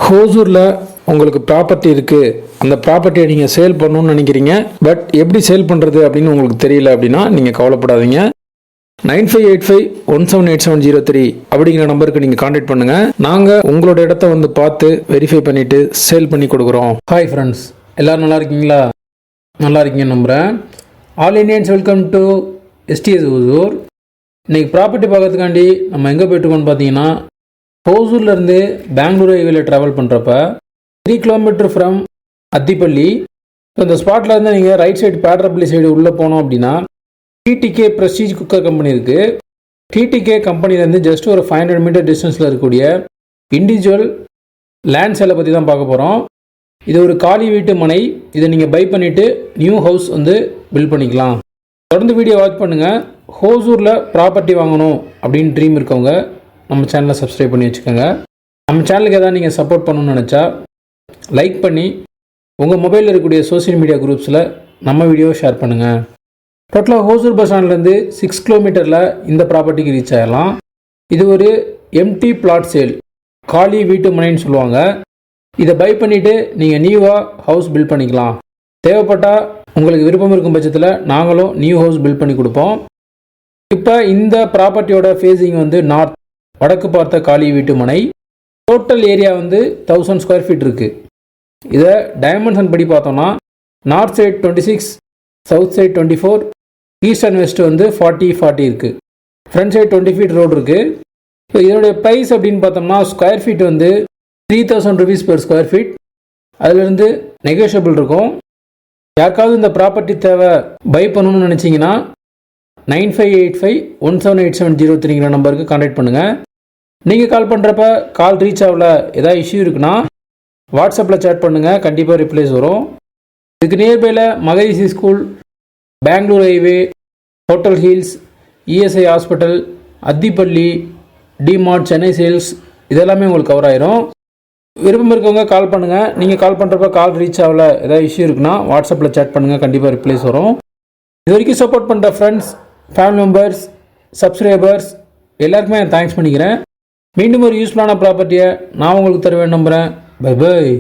ஹோசூரில் உங்களுக்கு ப்ராப்பர்ட்டி இருக்குது, அந்த ப்ராப்பர்ட்டியை நீங்கள் சேல் பண்ணணும்னு நினைக்கிறீங்க, பட் எப்படி சேல் பண்ணுறது அப்படின்னு உங்களுக்கு தெரியல அப்படின்னா நீங்கள் கவலைப்படாதீங்க. 9585178703 அப்படிங்கிற நம்பருக்கு நீங்கள் கான்டாக்ட் பண்ணுங்கள். நாங்கள் உங்களோட இடத்த வந்து பார்த்து வெரிஃபை பண்ணிவிட்டு சேல் பண்ணி கொடுக்குறோம். ஹாய் ஃப்ரெண்ட்ஸ், எல்லோரும் நல்லா இருக்கீங்களா? நல்லா இருக்கீங்கன்னு நம்புகிறேன். All Indians welcome to SDS Hosur. இன்றைக்கி ப்ராப்பர்ட்டி பார்க்கறதுக்காண்டி நம்ம எங்கே போய்ட்டுருக்கோம்னு பார்த்தீங்கன்னா, ஹோசூர்லேருந்து பெங்களூர் ஹைவேல ட்ராவல் பண்ணுறப்ப 3 கிலோமீட்டர் ஃப்ரம் அத்திப்பள்ளி. இந்த ஸ்பாட்லேருந்து நீங்கள் ரைட் சைடு பேட்ரப்பள்ளி சைடு உள்ளே போனோம் அப்படின்னா டிடிகே ப்ரெஸ்டீஜ் குக்கர் கம்பெனி இருக்குது. டிடிகே கம்பெனிலேருந்து ஜஸ்ட் ஒரு 500 மீட்டர் டிஸ்டன்ஸில் இருக்கக்கூடிய இண்டிவிஜுவல் லேண்ட் சேலை பற்றி தான் பார்க்க போகிறோம். இது ஒரு காலி வீட்டு மனை. இதை நீங்கள் பை பண்ணிவிட்டு நியூ ஹவுஸ் வந்து பில்ட் பண்ணிக்கலாம். தொடர்ந்து வீடியோ வாட்ச் பண்ணுங்கள். ஹோசூரில் ப்ராப்பர்ட்டி வாங்கணும் அப்படின்னு ட்ரீம் இருக்கவங்க நம்ம சேனலை சப்ஸ்கிரைப் பண்ணி வச்சுக்கோங்க. நம்ம சேனலுக்கு எதாவது நீங்கள் சப்போர்ட் பண்ணணும்னு நினச்சா லைக் பண்ணி உங்கள் மொபைலில் இருக்கக்கூடிய சோஷியல் மீடியா குரூப்ஸில் நம்ம வீடியோவை ஷேர் பண்ணுங்கள். டோட்டலாக ஹோசூர் பஸ் ஸ்டாண்ட்லேருந்து 6 கிலோமீட்டரில் இந்த ப்ராப்பர்ட்டிக்கு ரீச் ஆகலாம். இது ஒரு எம்டி பிளாட் சேல், காலி வீட்டு மனைன்னு சொல்லுவாங்க. இதை பை பண்ணிவிட்டு நீங்கள் நியூவாக ஹவுஸ் பில்ட் பண்ணிக்கலாம். தேவைப்பட்டால் உங்களுக்கு விருப்பம் இருக்கும் பட்சத்தில் நாங்களும் நியூ ஹவுஸ் பில்ட் பண்ணி கொடுப்போம். இப்போ இந்த ப்ராப்பர்ட்டியோட ஃபேஸிங் வந்து நார்த், வடக்கு பார்த்த காலி வீட்டு மனை. டோட்டல் ஏரியா வந்து 1000 ஸ்கொயர் ஃபீட் இருக்குது. இதை டைமென்ஷன் படி பார்த்தோம்னா north side 26, south side 24, east and west வந்து 40 இருக்குது. ஃப்ரண்ட் சைட் 20 ஃபீட் ரோடு இருக்குது. ஸோ இதனுடைய ப்ரைஸ் அப்படின்னு பார்த்தோம்னா ஸ்கொயர் ஃபீட் வந்து 3000 rupees per ஸ்கொயர் ஃபீட். அதிலிருந்து நெகோஷியபிள் இருக்கும். யாருக்காவது இந்த ப்ராப்பர்ட்டி தேவை, பை பண்ணணும்னு நினச்சிங்கன்னா 9585178703 நம்பருக்கு கான்டாக்ட் பண்ணுங்கள். நீங்கள் கால் பண்ணுறப்ப கால் ரீச் ஆகல, ஏதாவது இஷ்யூ இருக்குன்னா வாட்ஸ்அப்பில் சேட் பண்ணுங்கள், கண்டிப்பாக ரிப்ளைஸ் வரும். இதுக்கு நியர்பையில் Maharishi school, Bangalore highway, hotel hills, ESI hospital, Attibele, DMart, Chennai sales இதெல்லாமே உங்களுக்கு கவர் ஆயிரும். விருப்பம் இருக்கவங்க கால் பண்ணுங்கள். நீங்கள் கால் பண்ணுறப்ப கால் ரீச் ஆகல, ஏதாவது இஷ்யூ இருக்குன்னா வாட்ஸ்அப்பில் சேட் பண்ணுங்கள், கண்டிப்பாக ரிப்ளைஸ் வரும். இது வரைக்கும் சப்போர்ட் பண்ணுற ஃப்ரெண்ட்ஸ், ஃபேமிலி மெம்பர்ஸ், சப்ஸ்கிரைபர்ஸ் எல்லாருக்குமே நான் தேங்க்ஸ் பண்ணிக்கிறேன். மீண்டும் ஒரு யூஸ்ஃபுல்லான ப்ராப்பர்ட்டியை நான் உங்களுக்கு தருவேன் நம்புகிறேன். Bye by.